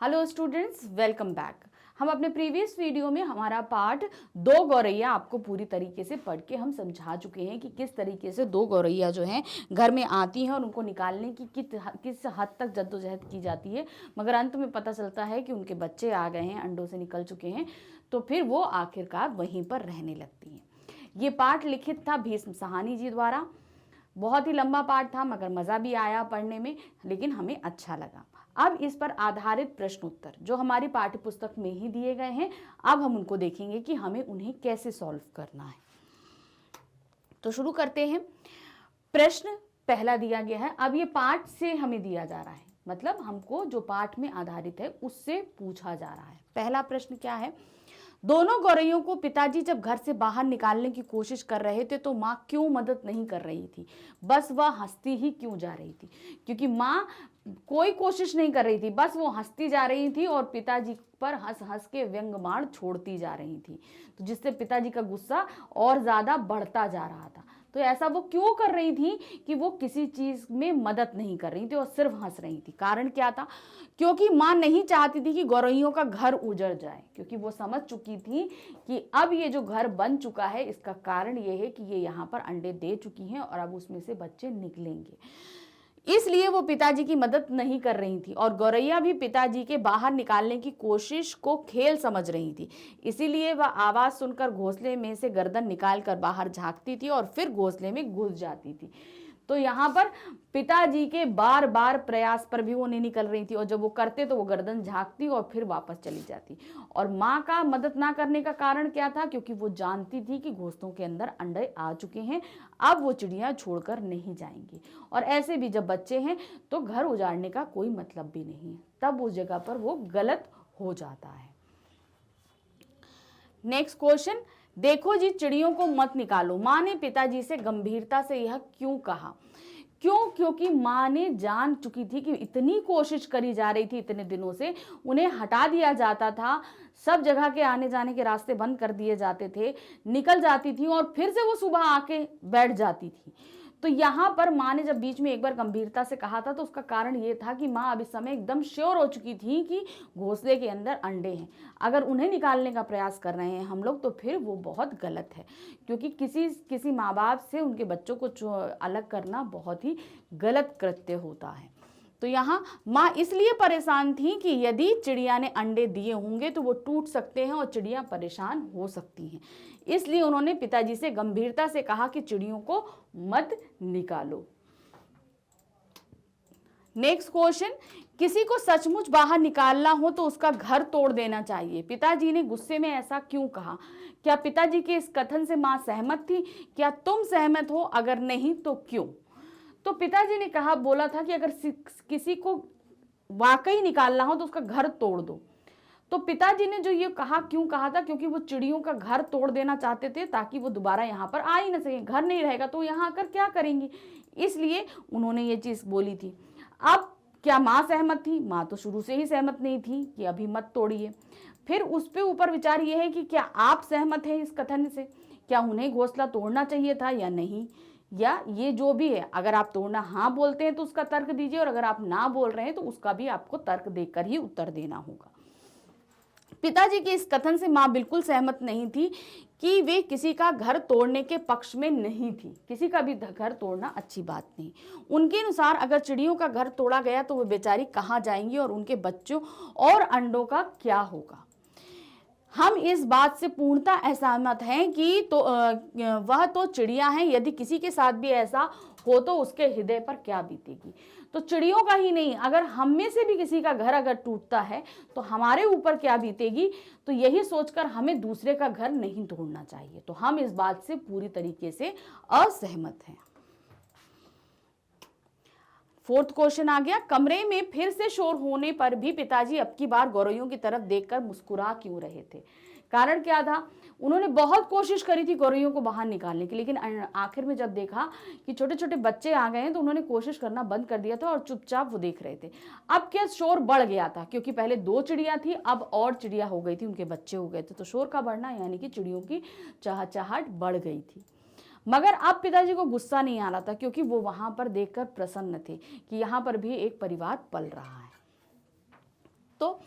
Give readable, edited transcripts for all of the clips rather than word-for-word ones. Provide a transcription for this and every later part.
Hello students, welcome back. हम अपने previous video में हमारा पार्ट दो गौरैया आपको पूरी तरीके से पढ़ के हम समझा चुके हैं कि किस तरीके से दो गौरैया जो हैं घर में आती हैं और उनको निकालने की किस हद तक जद्दोजहद की जाती है, मगर अंत में पता चलता है कि उनके बच्चे आ गए हैं, अंडों से निकल चुके हैं, तो फिर वो आखिरकार वहीं पर रहने लगती हैं। ये पार्ट लिखित था भीष्म साहनी जी द्वारा। बहुत ही लंबा पार्ट था, मगर मज़ा भी आया पढ़ने में, लेकिन हमें अच्छा लगा। अब इस पर आधारित प्रश्न उत्तर जो हमारी पाठ्य पुस्तक में ही दिए गए हैं, अब हम उनको देखेंगे कि हमें उन्हें कैसे सॉल्व करना है। तो शुरू करते हैं। प्रश्न पहला दिया गया है। अब ये पाठ से हमें दिया जा रहा है, मतलब हमको जो पाठ में आधारित है उससे पूछा जा रहा है। पहला प्रश्न क्या है? दोनों गौरैयों को पिताजी जब घर से बाहर निकालने की कोशिश कर रहे थे तो माँ क्यों मदद नहीं कर रही थी? बस वह हंसती ही क्यों जा रही थी? क्योंकि माँ कोई कोशिश नहीं कर रही थी, बस वो हंसती जा रही थी और पिताजी पर हंस हंस के व्यंग्यबाण छोड़ती जा रही थी, तो जिससे पिताजी का गुस्सा और ज़्यादा बढ़ता जा रहा था। तो ऐसा वो क्यों कर रही थी कि वो किसी चीज़ में मदद नहीं कर रही थी और सिर्फ हंस रही थी? कारण क्या था? क्योंकि माँ नहीं चाहती थी कि गौरैयों का घर उजड़ जाए, क्योंकि वो समझ चुकी थी कि अब ये जो घर बन चुका है इसका कारण ये है कि ये यहाँ पर अंडे दे चुकी हैं और अब उसमें से बच्चे निकलेंगे। इसलिए वो पिताजी की मदद नहीं कर रही थी और गौरैया भी पिताजी के बाहर निकालने की कोशिश को खेल समझ रही थी। इसीलिए वह आवाज़ सुनकर घोंसले में से गर्दन निकालकर बाहर झांकती थी और फिर घोंसले में घुस जाती थी। तो यहाँ पर पिताजी के बार बार प्रयास पर भी वो नहीं निकल रही थी, और जब वो करते तो वो गर्दन झांकती और फिर वापस चली जाती। और माँ का मदद ना करने का कारण क्या था? क्योंकि वो जानती थी कि घोंसलों के अंदर अंडे आ चुके हैं, अब वो चिड़िया छोड़कर नहीं जाएंगी, और ऐसे भी जब बच्चे हैं तो घर उजाड़ने का कोई मतलब भी नहीं है, तब उस जगह पर वो गलत हो जाता है। नेक्स्ट क्वेश्चन, देखो जी चिड़ियों को मत निकालो। माँ ने पिताजी से गंभीरता से यह क्यों कहा? क्यों? क्योंकि माँ ने जान चुकी थी कि इतनी कोशिश करी जा रही थी, इतने दिनों से उन्हें हटा दिया जाता था, सब जगह के आने जाने के रास्ते बंद कर दिए जाते थे, निकल जाती थी और फिर से वो सुबह आके बैठ जाती थी। तो यहाँ पर माँ ने जब बीच में एक बार गंभीरता से कहा था तो उसका कारण ये था कि माँ अब इस समय एकदम श्योर हो चुकी थी कि घोंसले के अंदर अंडे हैं। अगर उन्हें निकालने का प्रयास कर रहे हैं हम लोग तो फिर वो बहुत गलत है, क्योंकि किसी माँ बाप से उनके बच्चों को अलग करना बहुत ही गलत कृत्य होता है। तो यहाँ माँ इसलिए परेशान थी कि यदि चिड़िया ने अंडे दिए होंगे तो वो टूट सकते हैं और चिड़िया परेशान हो सकती हैं। इसलिए उन्होंने पिताजी से गंभीरता से कहा कि चिड़ियों को मत निकालो। नेक्स्ट क्वेश्चन, किसी को सचमुच बाहर निकालना हो तो उसका घर तोड़ देना चाहिए। पिताजी ने गुस्से में ऐसा क्यों कहा? क्या पिताजी के इस कथन से माँ सहमत थी? क्या तुम सहमत हो? अगर नहीं तो क्यों? तो पिताजी ने बोला था कि अगर किसी को वाकई निकालना हो तो उसका घर तोड़ दो। तो पिताजी ने जो ये कहा क्यों कहा था? क्योंकि वो चिड़ियों का घर तोड़ देना चाहते थे ताकि वो दोबारा यहाँ पर आ ही ना सके। घर नहीं रहेगा तो यहाँ आकर क्या करेंगी, इसलिए उन्होंने ये चीज बोली थी। अब क्या माँ सहमत थी? माँ तो शुरू से ही सहमत नहीं थी कि अभी मत तोड़िए। फिर उस पे ऊपर विचार ये है कि क्या आप सहमत हैं इस कथन से? क्या उन्हें घोंसला तोड़ना चाहिए था या नहीं? या ये जो भी है, अगर आप तोड़ना हाँ बोलते हैं तो उसका तर्क दीजिए, और अगर आप ना बोल रहे हैं तो उसका भी आपको तर्क देकर ही उत्तर देना होगा। पिताजी के इस कथन से माँ बिल्कुल सहमत नहीं थी कि वे किसी का घर तोड़ने के पक्ष में नहीं थी। किसी का भी घर तोड़ना अच्छी बात नहीं। उनके अनुसार अगर चिड़ियों का घर तोड़ा गया तो वे बेचारी कहाँ जाएंगी और उनके बच्चों और अंडों का क्या होगा? हम इस बात से पूर्णतः असहमत हैं कि वह तो चिड़िया हैं, यदि किसी के साथ भी ऐसा हो तो उसके हृदय पर क्या बीतेगी। तो चिड़ियों का ही नहीं, अगर हम में से भी किसी का घर अगर टूटता है तो हमारे ऊपर क्या बीतेगी, तो यही सोचकर हमें दूसरे का घर नहीं तोड़ना चाहिए। तो हम इस बात से पूरी तरीके से असहमत हैं। फोर्थ क्वेश्चन आ गया, कमरे में फिर से शोर होने पर भी पिताजी अब की बार गौरैयों की तरफ देखकर मुस्कुरा क्यों रहे थे? कारण क्या था? उन्होंने बहुत कोशिश करी थी गौरैयों को बाहर निकालने की, लेकिन आखिर में जब देखा कि छोटे छोटे बच्चे आ गए हैं तो उन्होंने कोशिश करना बंद कर दिया था और चुपचाप वो देख रहे थे। अब क्या शोर बढ़ गया था, क्योंकि पहले 2 चिड़िया थी, अब और चिड़िया हो गई थी, उनके बच्चे हो गए थे, तो शोर का बढ़ना यानी कि चिड़ियों की चहचहाहट बढ़ गई थी। मगर अब पिताजी को गुस्सा नहीं आ रहा था, क्योंकि वो वहां पर देखकर प्रसन्न थे कि यहाँ पर भी एक परिवार पल रहा है। तो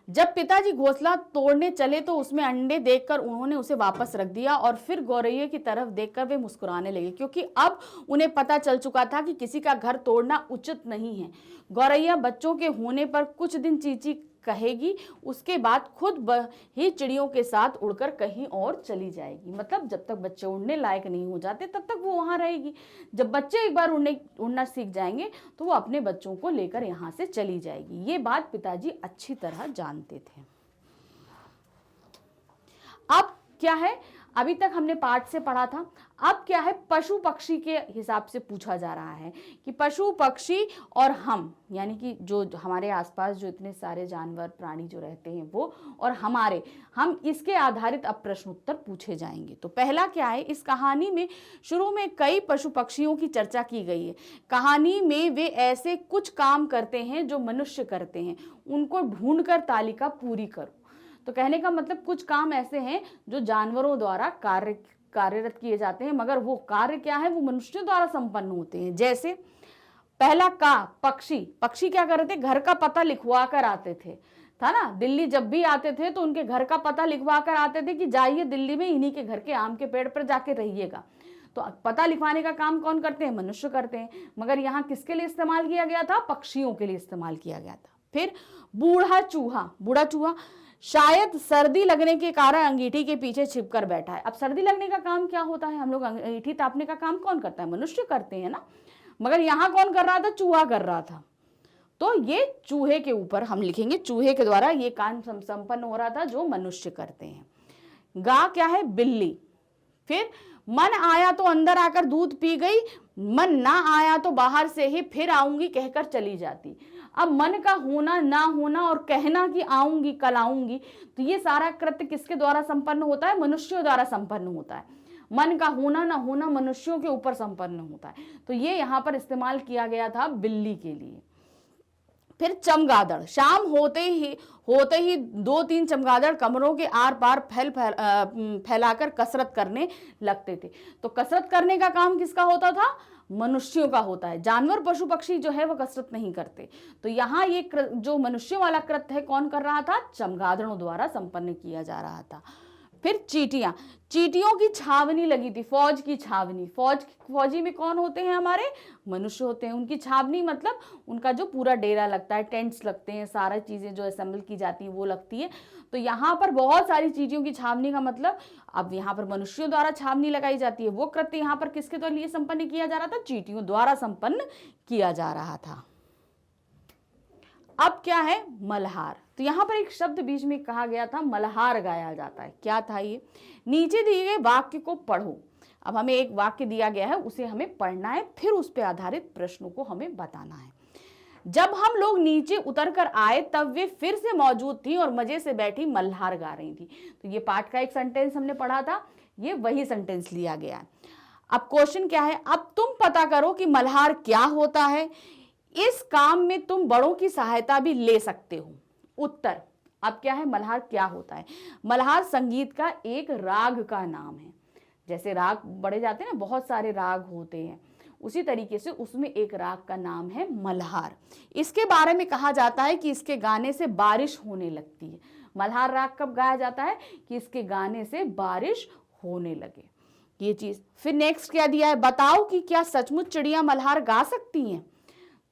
जब पिताजी घोंसला तोड़ने चले तो उसमें अंडे देखकर उन्होंने उसे वापस रख दिया और फिर गौरैया की तरफ देखकर वे मुस्कुराने लगे, क्योंकि अब उन्हें पता चल चुका था कि किसी का घर तोड़ना उचित नहीं है। गौरैया बच्चों के होने पर कुछ दिन चींची कहेगी, उसके बाद खुद ही चिड़ियों के साथ उड़कर कहीं और चली जाएगी। मतलब जब तक बच्चे उड़ने लायक नहीं हो जाते तब तक वो वहां रहेगी। जब बच्चे एक बार उड़ना सीख जाएंगे तो वो अपने बच्चों को लेकर यहाँ से चली जाएगी। ये बात पिताजी अच्छी तरह जानते थे। अब क्या है, अभी तक हमने पाठ से पढ़ा था, अब क्या है, पशु पक्षी के हिसाब से पूछा जा रहा है कि पशु पक्षी और हम, यानी कि जो हमारे आसपास जो इतने सारे जानवर प्राणी जो रहते हैं वो और हम इसके आधारित अब प्रश्न उत्तर पूछे जाएंगे। तो पहला क्या है, इस कहानी में शुरू में कई पशु पक्षियों की चर्चा की गई है। कहानी में वे ऐसे कुछ काम करते हैं जो मनुष्य करते हैं, उनको ढूंढकर तालिका पूरी करो। तो कहने का मतलब कुछ काम ऐसे हैं जो जानवरों द्वारा कार्यरत किए जाते हैं, मगर वो कार्य क्या है, वो मनुष्यों द्वारा संपन्न होते हैं। जैसे पहला का पक्षी क्या करते थे, घर का पता लिखवा कर आते थे, था ना। दिल्ली जब भी आते थे तो उनके घर का पता लिखवा कर आते थे कि जाइए दिल्ली में इन्हीं के घर के आम के पेड़ पर जाके रहिएगा। तो पता लिखवाने का काम कौन करते हैं, मनुष्य करते हैं, मगर यहाँ किसके लिए इस्तेमाल किया गया था, पक्षियों के लिए इस्तेमाल किया गया था। फिर बूढ़ा चूहा शायद सर्दी लगने के कारण अंगीठी के पीछे छिपकर बैठा है। अब सर्दी लगने का काम क्या होता है, हम लोग अंगीठी तापने का काम कौन करता है, मनुष्य करते हैं ना, मगर यहाँ कौन कर रहा था, चूहा कर रहा था। तो ये चूहे के ऊपर हम लिखेंगे, चूहे के द्वारा ये काम संपन्न हो रहा था जो मनुष्य करते हैं। गा क्या है, बिल्ली। फिर मन आया तो अंदर आकर दूध पी गई, मन ना आया तो बाहर से ही फिर आऊंगी कहकर चली जाती। अब मन का होना ना होना और कहना कि आऊंगी कल आऊंगी, तो ये सारा कृत्य किसके द्वारा संपन्न होता है, मनुष्यों द्वारा संपन्न होता है। मन का होना ना होना मनुष्यों के ऊपर संपन्न होता है, तो ये यहाँ पर इस्तेमाल किया गया था बिल्ली के लिए। फिर चमगादड़, शाम होते ही 2-3 चमगादड़ कमरों के आर पार फैलाकर कसरत करने लगते थे। तो कसरत करने का काम किसका होता था, मनुष्यों का होता है। जानवर पशु पक्षी जो है वो कसरत नहीं करते। तो यहाँ ये जो मनुष्यों वाला कृत्य है कौन कर रहा था, चमगादड़ों द्वारा संपन्न किया जा रहा था। फिर चींटियों की छावनी लगी थी, फौज की छावनी। फौजी में कौन होते हैं, हमारे मनुष्य होते हैं। उनकी छावनी मतलब उनका जो पूरा डेरा लगता है, टेंट्स लगते हैं, सारा चीजें जो असेंबल की जाती है वो लगती है। तो यहाँ पर बहुत सारी चींटियों की छावनी का मतलब अब यहाँ पर मनुष्यों द्वारा छावनी लगाई जाती है। वो कृत्य यहाँ पर किसके द्वारा लिए संपन्न किया जा रहा था, चींटियों द्वारा संपन्न किया जा रहा था। अब क्या है, मल्हार। तो यहाँ पर एक शब्द बीच में कहा गया था, मल्हार गाया जाता है। क्या था ये, नीचे दिए गए वाक्य को पढ़ो। अब हमें एक वाक्य दिया गया है, उसे हमें पढ़ना है, फिर उस पर आधारित प्रश्नों को हमें बताना है। जब हम लोग नीचे उतर कर आए तब वे फिर से मौजूद थी और मजे से बैठी मल्हार गा रही थी। तो ये पाठ का एक सेंटेंस हमने पढ़ा था, ये वही सेंटेंस लिया गया। अब क्वेश्चन क्या है, अब तुम पता करो कि मल्हार क्या होता है। इस काम में तुम बड़ों की सहायता भी ले सकते हो। उत्तर, अब क्या है, मल्हार क्या होता है। मल्हार संगीत का एक राग का नाम है। जैसे राग बढ़े जाते हैं ना, बहुत सारे राग होते हैं, उसी तरीके से उसमें एक राग का नाम है मल्हार। इसके बारे में कहा जाता है कि इसके गाने से बारिश होने लगती है। मल्हार राग कब गाया जाता है, कि इसके गाने से बारिश होने लगे, ये चीज। फिर नेक्स्ट क्या दिया है, बताओ कि क्या सचमुच चिड़िया मल्हार गा सकती हैं।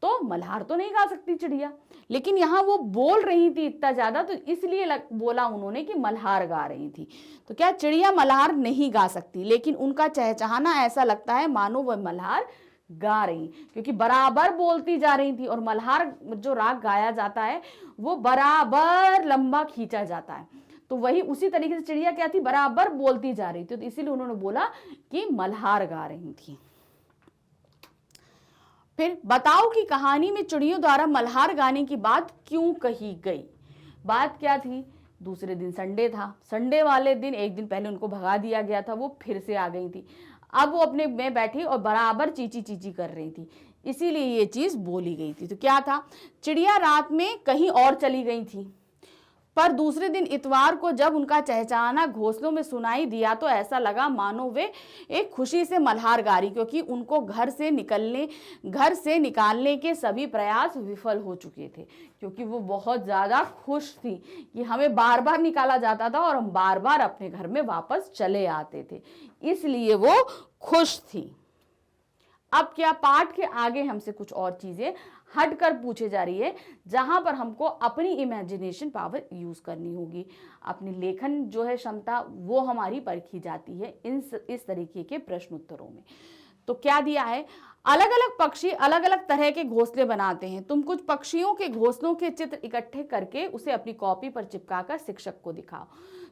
तो मल्हार तो नहीं गा सकती चिड़िया, लेकिन यहाँ वो बोल रही थी इतना ज्यादा, तो इसलिए बोला उन्होंने कि मल्हार गा रही थी। तो क्या चिड़िया मल्हार नहीं गा सकती, लेकिन उनका चहचहाना ऐसा लगता है मानो वह मल्हार गा रही, क्योंकि बराबर बोलती जा रही थी। और मल्हार जो राग गाया जाता है वो बराबर लंबा खींचा जाता है, तो वही उसी तरीके से चिड़िया क्या थी, बराबर बोलती जा रही थी, तो इसीलिए उन्होंने बोला कि मल्हार गा रही थी। फिर बताओ कि कहानी में चिड़ियों द्वारा मल्हार गाने की बात क्यों कही गई। बात क्या थी, दूसरे दिन संडे था, संडे वाले दिन एक दिन पहले उनको भगा दिया गया था, वो फिर से आ गई थी। अब वो अपने में बैठी और बराबर चीची चीची कर रही थी, इसीलिए ये चीज बोली गई थी। तो क्या था, चिड़िया रात में कहीं और चली गई थी, पर दूसरे दिन इतवार को जब उनका चहचहाना घोंसलों में सुनाई दिया तो ऐसा लगा मानो वे एक खुशी से मल्हार गा रही, क्योंकि उनको घर से निकालने के सभी प्रयास विफल हो चुके थे। क्योंकि वो बहुत ज़्यादा खुश थी कि हमें बार बार निकाला जाता था और हम बार बार अपने घर में वापस चले आते थे, इसलिए वो खुश थी। अब क्या पाठ के आगे हमसे कुछ और चीजें हटकर पूछे जा रही है, जहां पर हमको अपनी इमेजिनेशन पावर यूज करनी होगी। अपनी लेखन जो है क्षमता वो हमारी परखी जाती है इस तरीके के प्रश्न उत्तरों में। तो क्या दिया है, अलग अलग पक्षी अलग अलग तरह के घोंसले बनाते हैं। तुम कुछ पक्षियों के घोंसलों के चित्र इकट्ठे करके उसे अपनी कॉपी पर चिपकाकर शिक्षक को दिखाओ।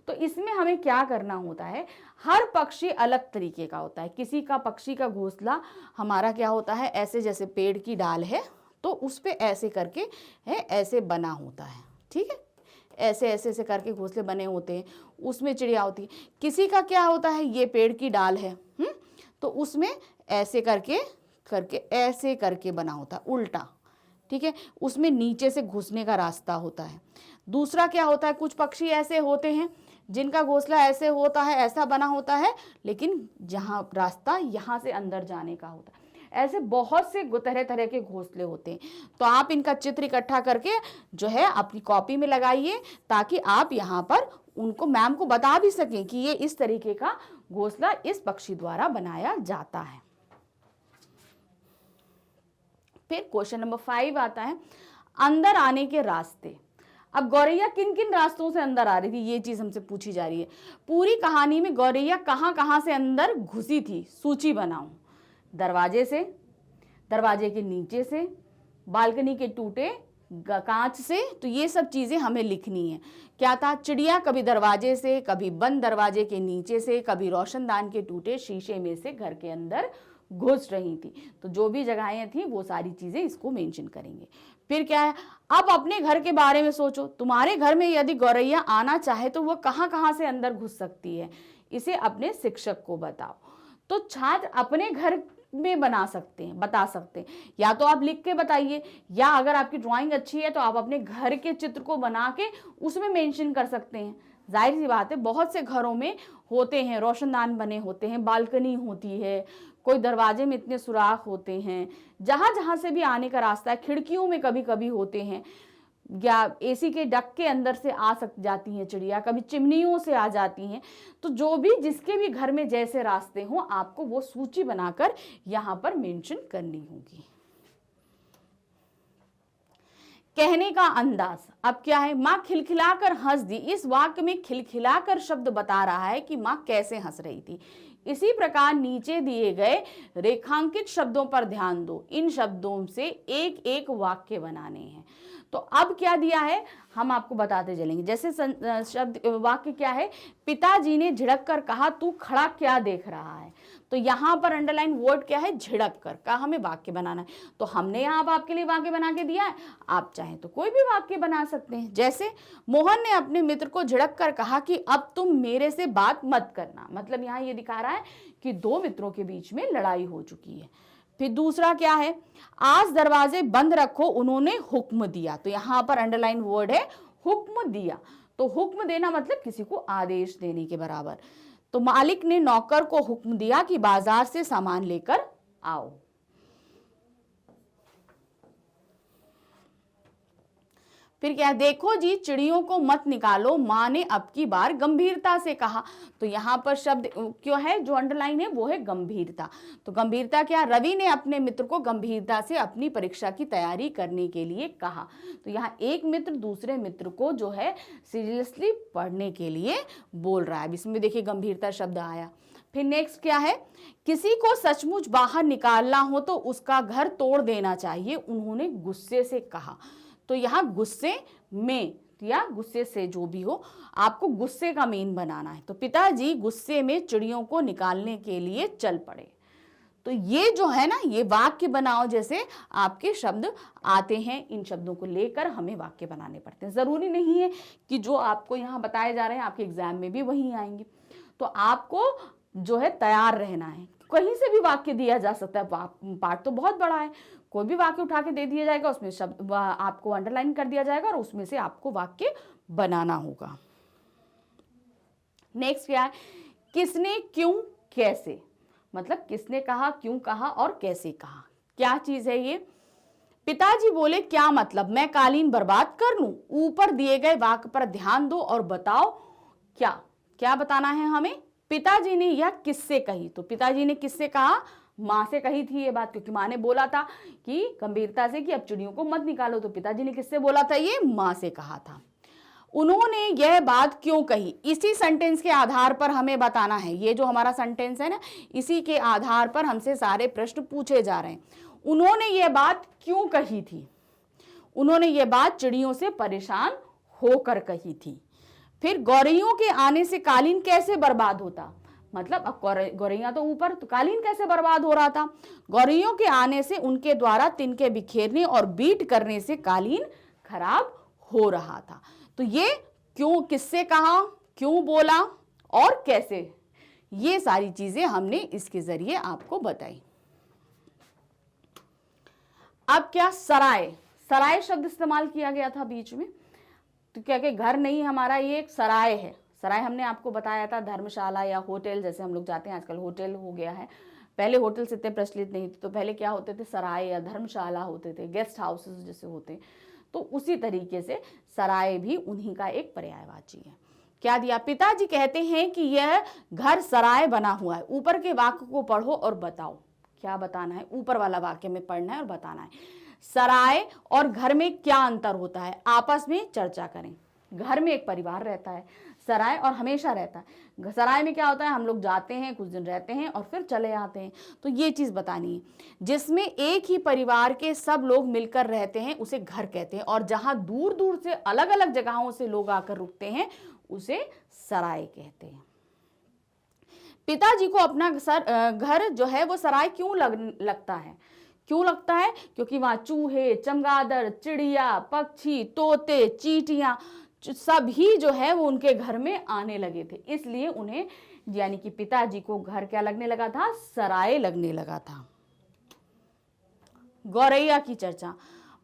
तो इसमें हमें क्या करना होता है, हर पक्षी अलग तरीके का होता है। किसी का पक्षी का घोंसला हमारा क्या होता है, ऐसे जैसे पेड़ की डाल है तो उस पे ऐसे करके है ऐसे बना होता है, ठीक है, ऐसे ऐसे ऐसे करके घोंसले बने होते हैं, उसमें चिड़िया होती है। किसी का क्या होता है, ये पेड़ की डाल है, तो उसमें ऐसे करके ऐसे करके बना होता है उल्टा, ठीक है, उसमें नीचे से घुसने का रास्ता होता है। दूसरा क्या होता है, कुछ पक्षी ऐसे होते हैं जिनका घोंसला ऐसे होता है, ऐसा बना होता है, लेकिन जहाँ रास्ता यहाँ से अंदर जाने का होता है। ऐसे बहुत से तरह तरह के घोंसले होते हैं। तो आप इनका चित्र इकट्ठा करके जो है अपनी कॉपी में लगाइए, ताकि आप यहाँ पर उनको मैम को बता भी सकें कि ये इस तरीके का घोंसला इस पक्षी द्वारा बनाया जाता है। फिर क्वेश्चन नंबर 5 आता है, अंदर आने के रास्ते। अब गौरैया किन किन रास्तों से अंदर आ रही थी, ये चीज हमसे पूछी जा रही है। पूरी कहानी में गौरैया कहाँ कहाँ से अंदर घुसी थी, सूची बनाओ। दरवाजे से, दरवाजे के नीचे से, बालकनी के टूटे कांच से, तो ये सब चीजें हमें लिखनी है। क्या था, चिड़िया कभी दरवाजे से, कभी बंद दरवाजे के नीचे से, कभी रोशनदान के टूटे शीशे में से घर के अंदर घुस रही थी। तो जो भी जगहें थी वो सारी चीजें इसको मेंशन करेंगे। फिर क्या है, अब अपने घर के बारे में सोचो। तुम्हारे घर में यदि गौरैया आना चाहे तो वो कहाँ कहाँ से अंदर घुस सकती है, इसे अपने शिक्षक को बताओ। तो छात्र अपने घर में बता सकते हैं, या तो आप लिख के बताइए, या अगर आपकी ड्राइंग अच्छी है तो आप अपने घर के चित्र को बना के उसमें मेंशन कर सकते हैं। जाहिर सी बात है, बहुत से घरों में होते हैं, रोशनदान बने होते हैं, बालकनी होती है, कोई दरवाजे में इतने सुराख होते हैं, जहां जहां से भी आने का रास्ता है, खिड़कियों में कभी कभी होते हैं, या एसी के डक के अंदर से आ जाती हैं चिड़िया, कभी चिमनियों से आ जाती हैं। तो जो भी जिसके भी घर में जैसे रास्ते हों, आपको वो सूची बनाकर यहाँ पर मेंशन करनी होगी। कहने का अंदाज, अब क्या है, माँ खिलखिलाकर हंस दी। इस वाक्य में खिलखिलाकर शब्द बता रहा है कि माँ कैसे हंस रही थी। इसी प्रकार नीचे दिए गए रेखांकित शब्दों पर ध्यान दो। इन शब्दों से एक एक वाक्य बनाने हैं। तो अब क्या दिया है हम आपको बताते चलेंगे। जैसे शब्द वाक्य क्या है, पिताजी ने झिड़क कर कहा, तू खड़ा क्या देख रहा है। तो यहाँ पर अंडरलाइन वर्ड क्या है, झिड़क कर का हमें वाक्य बनाना है। तो हमने यहाँ आपके लिए वाक्य बना के दिया है, आप चाहें तो कोई भी वाक्य बना सकते हैं। जैसे मोहन ने अपने मित्र को झिड़क कर कहा कि अब तुम मेरे से बात मत करना। मतलब यहाँ ये दिखा रहा है कि दो मित्रों के बीच में लड़ाई हो चुकी है। फिर दूसरा क्या है, आज दरवाजे बंद रखो, उन्होंने हुक्म दिया। तो यहाँ पर अंडरलाइन वर्ड है हुक्म दिया। तो हुक्म देना मतलब किसी को आदेश देने के बराबर। तो मालिक ने नौकर को हुक्म दिया कि बाजार से सामान लेकर आओ। फिर क्या, देखो जी चिड़ियों को मत निकालो, माँ ने अब की बार गंभीरता से कहा। तो यहाँ पर शब्द क्यों है, जो अंडरलाइन है वो है गंभीरता। तो गंभीरता क्या, रवि ने अपने मित्र को गंभीरता से अपनी परीक्षा की तैयारी करने के लिए कहा। तो यहाँ एक मित्र दूसरे मित्र को जो है सीरियसली पढ़ने के लिए बोल रहा है। इसमें देखिए गंभीरता शब्द आया। फिर नेक्स्ट क्या है, किसी को सचमुच बाहर निकालना हो तो उसका घर तोड़ देना चाहिए, उन्होंने गुस्से से कहा। तो यहाँ गुस्से में या गुस्से से जो भी हो, आपको गुस्से का मेन बनाना है। तो पिताजी गुस्से में चिड़ियों को निकालने के लिए चल पड़े। तो ये जो है ना, ये वाक्य बनाओ जैसे आपके शब्द आते हैं, इन शब्दों को लेकर हमें वाक्य बनाने पड़ते हैं। जरूरी नहीं है कि जो आपको यहाँ बताए जा रहे हैं आपके एग्जाम में भी वही आएंगे। तो आपको जो है तैयार रहना है। कहीं से भी वाक्य दिया जा सकता है, पाठ तो बहुत बड़ा है, कोई भी वाक्य उठा के दे दिया जाएगा, उसमें शब्द आपको अंडरलाइन कर दिया जाएगा और उसमें से आपको वाक्य बनाना होगा। नेक्स्ट क्या है, किसने, क्यों, कैसे। मतलब किसने कहा, क्यों कहा और कैसे कहा। क्या चीज है ये। पिताजी बोले क्या मतलब, मैं कालीन बर्बाद कर लूं। ऊपर दिए गए वाक्य पर ध्यान दो और बताओ क्या क्या बताना है हमें। पिताजी ने यह किससे कही, तो पिताजी ने किससे कहा, माँ से कही थी ये बात, क्योंकि माँ ने बोला था कि गंभीरता से कि अब चिड़ियों को मत निकालो, तो पिताजी ने किससे बोला था, ये माँ से कहा था। उन्होंने यह बात क्यों कही, इसी सेंटेंस के आधार पर हमें बताना है। ये जो हमारा सेंटेंस है ना, इसी के आधार पर हमसे सारे प्रश्न पूछे जा रहे हैं। उन्होंने यह बात क्यों कही थी, उन्होंने ये बात चिड़ियों से परेशान होकर कही थी। फिर गौरैयों के आने से कालीन कैसे बर्बाद होता, मतलब अब गौरैया तो ऊपर, तो कालीन कैसे बर्बाद हो रहा था। गौरैयों के आने से उनके द्वारा तिनके बिखेरने और बीट करने से कालीन खराब हो रहा था। तो ये क्यों, किससे कहा, क्यों बोला और कैसे, ये सारी चीजें हमने इसके जरिए आपको बताई। अब क्या, सराय, सराय शब्द इस्तेमाल किया गया था बीच में। तो क्या कि घर नहीं हमारा, ये एक सराय है। सराय हमने आपको बताया था धर्मशाला या होटल, जैसे हम लोग जाते हैं, आजकल होटल हो गया है, पहले होटल से इतने प्रचलित नहीं थे, तो पहले क्या होते थे, सराय या धर्मशाला होते थे, गेस्ट हाउसेस जैसे होते। तो उसी तरीके से सराय भी उन्हीं का एक पर्यायवाची है। क्या दिया, पिताजी कहते हैं कि यह घर सराय बना हुआ है। ऊपर के वाक्य को पढ़ो और बताओ, क्या बताना है, ऊपर वाला वाक्य में पढ़ना है और बताना है। सराय और घर में क्या अंतर होता है, आपस में चर्चा करें। घर में एक परिवार रहता है, सराय और हमेशा रहता है। सराय में क्या होता है, हम लोग जाते हैं, कुछ दिन रहते हैं और फिर चले आते हैं। तो ये चीज बतानी है। जिसमें एक ही परिवार के सब लोग मिलकर रहते हैं उसे घर कहते हैं, और जहां दूर दूर से अलग अलग जगहों से लोग आकर रुकते हैं उसे सराय कहते हैं। पिताजी को अपना घर जो है वो सराय क्यों लगता है, क्यों लगता है, क्योंकि वहां चूहे, चमगादड़, चिड़िया, पक्षी, तोते, चींटियां सभी जो है वो उनके घर में आने लगे थे, इसलिए उन्हें यानी कि पिताजी को घर क्या लगने लगा था, सराय लगने लगा था। गौरैया की चर्चा।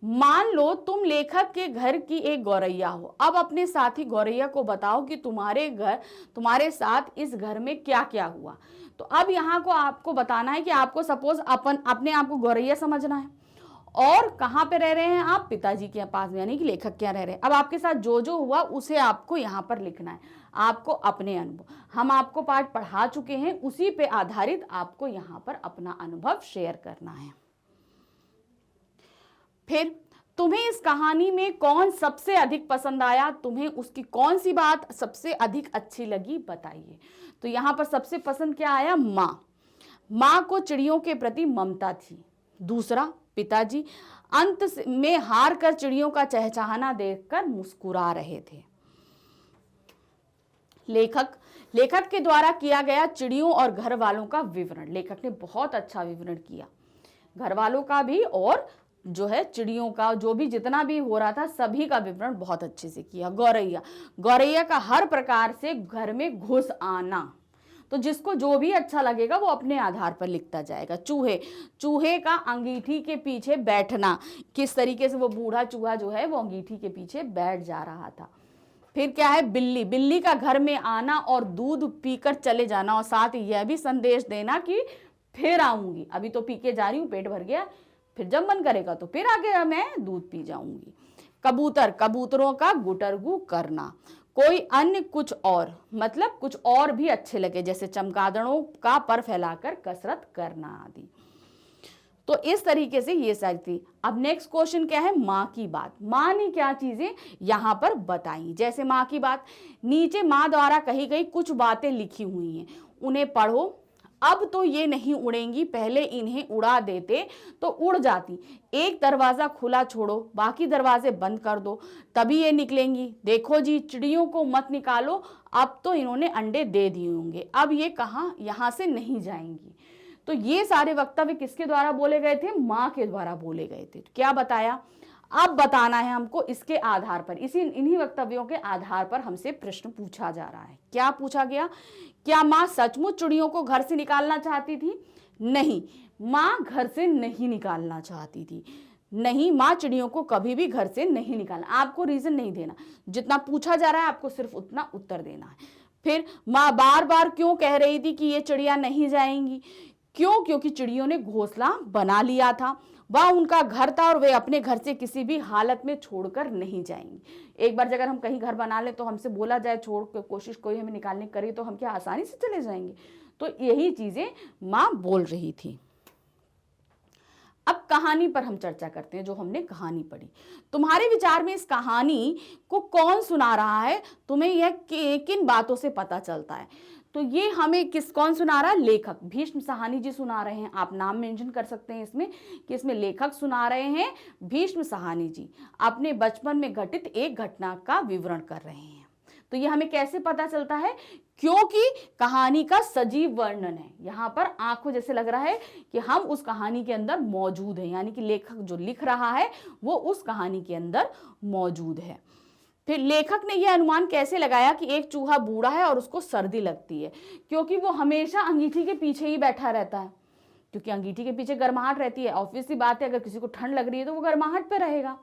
मान लो तुम लेखक के घर की एक गौरैया हो। अब अपने साथी गौरैया को बताओ कि तुम्हारे साथ इस घर में क्या क्या हुआ। तो अब यहाँ को आपको बताना है कि आपको सपोज अपने आप को गौरैया समझना है, और कहाँ पे रह रहे हैं आप, पिताजी के पास, यानी कि लेखक क्या रह रहे हैं। अब आपके साथ जो जो हुआ उसे आपको यहाँ पर लिखना है, आपको अपने अनुभव, हम आपको पाठ पढ़ा चुके हैं, उसी पे आधारित आपको यहाँ पर अपना अनुभव शेयर करना है। फिर तुम्हें इस कहानी में कौन सबसे अधिक पसंद आया, तुम्हें उसकी कौन सी बात सबसे अधिक अच्छी लगी, बताइए। तो यहाँ पर सबसे पसंद क्या आया, माँ को चिड़ियों के प्रति ममता थी। दूसरा, पिताजी अंत में हार कर चिड़ियों का चहचहाना देखकर मुस्कुरा रहे थे। लेखक के द्वारा किया गया चिड़ियों और घर वालों का विवरण, लेखक ने बहुत अच्छा विवरण किया, घर वालों का भी और जो है चिड़ियों का, जो भी जितना भी हो रहा था सभी का विवरण बहुत अच्छे से किया। गौरैया का हर प्रकार से घर में घुस आना, तो जिसको जो भी अच्छा लगेगा वो अपने आधार पर लिखता जाएगा। चूहे का अंगीठी के पीछे बैठना, किस तरीके से वो बूढ़ा चूहा जो है वो अंगीठी के पीछे बैठ जा रहा था। फिर क्या है, बिल्ली का घर में आना और दूध पीकर चले जाना, और साथ ही यह भी संदेश देना कि फिर आऊंगी, अभी तो पी के जा रही हूँ, पेट भर गया, फिर जब मन करेगा तो फिर आगे मैं दूध पी जाऊंगी। कबूतरों का गुटरगू करना, कोई अन्य कुछ और, मतलब कुछ और भी अच्छे लगे, जैसे चमगादड़ों का पर फैलाकर कसरत करना आदि। तो इस तरीके से ये सारी थी। अब नेक्स्ट क्वेश्चन क्या है, माँ की बात। माँ ने क्या चीजें यहाँ पर बताई, जैसे माँ की बात, नीचे माँ द्वारा कही गई कुछ बातें लिखी हुई हैं, उन्हें पढ़ो। अब तो ये नहीं उड़ेंगी, पहले इन्हें उड़ा देते तो उड़ जाती। एक दरवाजा खुला छोड़ो, बाकी दरवाजे बंद कर दो, तभी ये निकलेंगी। देखो जी, चिड़ियों को मत निकालो, अब तो इन्होंने अंडे दे दिए होंगे, अब ये कहाँ, यहाँ से नहीं जाएंगी। तो ये सारे वक्तव्य किसके द्वारा बोले गए थे, माँ के द्वारा बोले गए थे। क्या बताया, अब बताना है हमको, इसके आधार पर, इन्हीं वक्तव्यों के आधार पर हमसे प्रश्न पूछा जा रहा है। क्या पूछा गया, क्या माँ सचमुच चिड़ियों को घर से निकालना चाहती थी? नहीं, माँ घर से नहीं निकालना चाहती थी। नहीं, माँ चिड़ियों को कभी भी घर से नहीं निकालना। आपको रीजन नहीं देना, जितना पूछा जा रहा है आपको सिर्फ उतना उत्तर देना है। फिर माँ बार बार क्यों कह रही थी कि ये चिड़िया नहीं जाएंगी? क्यों? क्योंकि चिड़ियों ने घोंसला बना लिया था, वह उनका घर था और वे अपने घर से किसी भी हालत में छोड़कर नहीं जाएंगी। एक बार अगर हम कहीं घर बना ले तो हमसे बोला जाए छोड़ के, कोशिश कोई हमें निकालने करे तो हम क्या आसानी से चले जाएंगे? तो यही चीजें माँ बोल रही थी। अब कहानी पर हम चर्चा करते हैं। जो हमने कहानी पढ़ी, तुम्हारे विचार में इस कहानी को कौन सुना रहा है? तुम्हें यह किन बातों से पता चलता है? तो ये हमें कौन सुना रहा है? लेखक भीष्म साहनी जी सुना रहे हैं। आप नाम मेंशन कर सकते हैं इसमें कि इसमें लेखक सुना रहे हैं भीष्म साहनी जी, अपने बचपन में घटित एक घटना का विवरण कर रहे हैं। तो ये हमें कैसे पता चलता है? क्योंकि कहानी का सजीव वर्णन है। यहाँ पर आंखों जैसे लग रहा है कि हम उस कहानी के अंदर मौजूद हैं, यानी कि लेखक जो लिख रहा है वो उस कहानी के अंदर मौजूद है। फिर लेखक ने यह अनुमान कैसे लगाया कि एक चूहा बूढ़ा है और उसको सर्दी लगती है? क्योंकि वो हमेशा अंगीठी के पीछे ही बैठा रहता है, क्योंकि अंगीठी के पीछे गर्माहट रहती है। ऑब्वियस सी बात है, अगर किसी को ठंड लग रही है तो वो गर्माहट पे रहेगा।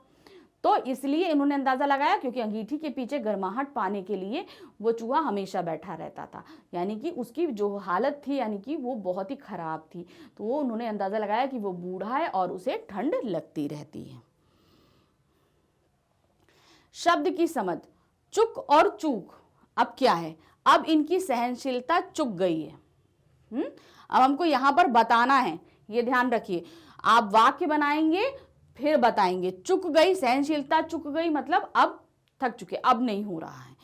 तो इसलिए इन्होंने अंदाजा लगाया, क्योंकि अंगीठी के पीछे गर्माहट पाने के लिए वो चूहा हमेशा बैठा रहता था, यानी कि उसकी जो हालत थी यानी कि वो बहुत ही खराब थी। तो वो उन्होंने अंदाजा लगाया कि वो बूढ़ा है और उसे ठंड लगती रहती है। शब्द की समझ, चुक और चूक अब क्या है? अब इनकी सहनशीलता चुक गई है। अब हमको यहां पर बताना है, ये ध्यान रखिए। आप वाक्य बनाएंगे फिर बताएंगे। चुक गई, सहनशीलता चुक गई मतलब अब थक चुके, अब नहीं हो रहा है।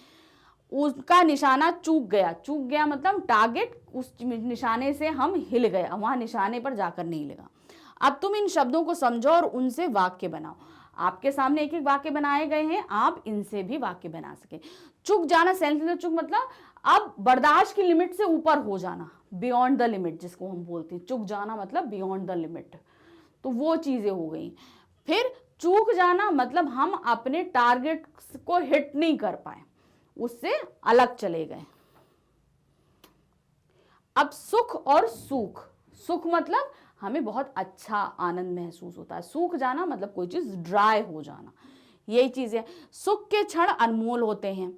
उसका निशाना चूक गया, चूक गया मतलब टारगेट उस निशाने से हम हिल गए, वहां निशाने पर जाकर नहीं लगा। अब तुम इन शब्दों को समझो और उनसे वाक्य बनाओ। आपके सामने एक एक वाक्य बनाए गए हैं, आप इनसे भी वाक्य बना सके। चूक जाना, सहनशीलता चूक मतलब अब बर्दाश्त की लिमिट से ऊपर हो जाना, बियॉन्ड द लिमिट जिसको हम बोलते हैं। चूक जाना मतलब बियॉन्ड द लिमिट, तो वो चीजें हो गई। फिर चूक जाना मतलब हम अपने टारगेट को हिट नहीं कर पाए, उससे अलग चले गए। अब सुख और सूख, सुख मतलब हमें बहुत अच्छा आनंद महसूस होता है, सूख जाना मतलब कोई चीज ड्राई हो जाना, यही चीज है। सुख के क्षण अनमोल होते हैं,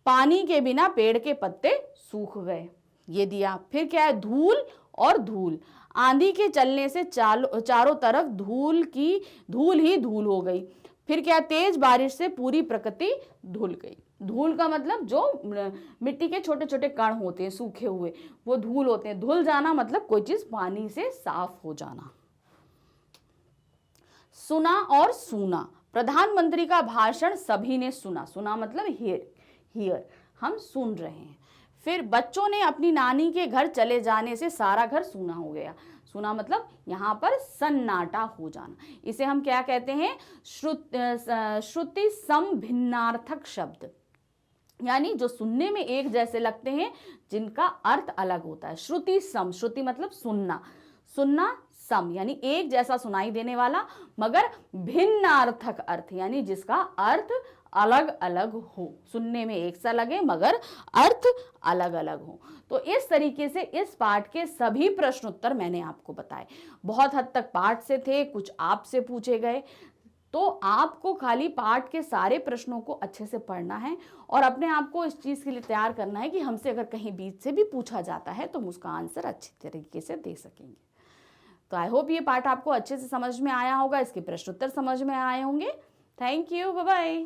पानी के बिना पेड़ के पत्ते सूख गए, ये दिया। फिर क्या है? धूल और धूल, आंधी के चलने से चारों तरफ धूल ही धूल हो गई। फिर क्या? तेज बारिश से पूरी प्रकृति धुल गई। धूल का मतलब जो मिट्टी के छोटे छोटे कण होते हैं सूखे हुए, वो धूल होते हैं। धुल जाना मतलब कोई चीज पानी से साफ हो जाना। सुना और सूना, प्रधानमंत्री का भाषण सभी ने सुना, सुना मतलब हियर, हम सुन रहे हैं। फिर बच्चों ने अपनी नानी के घर चले जाने से सारा घर सूना हो गया, सुना मतलब यहाँ पर सन्नाटा हो जाना। इसे हम क्या कहते हैं? श्रुति सम भिन्नार्थक शब्द, यानी जो सुनने में एक जैसे लगते हैं जिनका अर्थ अलग होता है। श्रुति सम, श्रुति मतलब सुनना, सुनना सम यानी एक जैसा सुनाई देने वाला, मगर भिन्नार्थक अर्थ यानी जिसका अर्थ अलग अलग हो, सुनने में एक सा लगे मगर अर्थ अलग अलग हो। तो इस तरीके से इस पाठ के सभी प्रश्न उत्तर मैंने आपको बताए। बहुत हद तक पाठ से थे, कुछ आपसे पूछे गए। तो आपको खाली पाठ के सारे प्रश्नों को अच्छे से पढ़ना है और अपने आप को इस चीज़ के लिए तैयार करना है कि हमसे अगर कहीं बीच से भी पूछा जाता है तो हम उसका आंसर अच्छी तरीके से दे सकेंगे। तो आई होप ये पाठ आपको अच्छे से समझ में आया होगा, इसके प्रश्न उत्तर समझ में आए होंगे। Thank you, bye bye.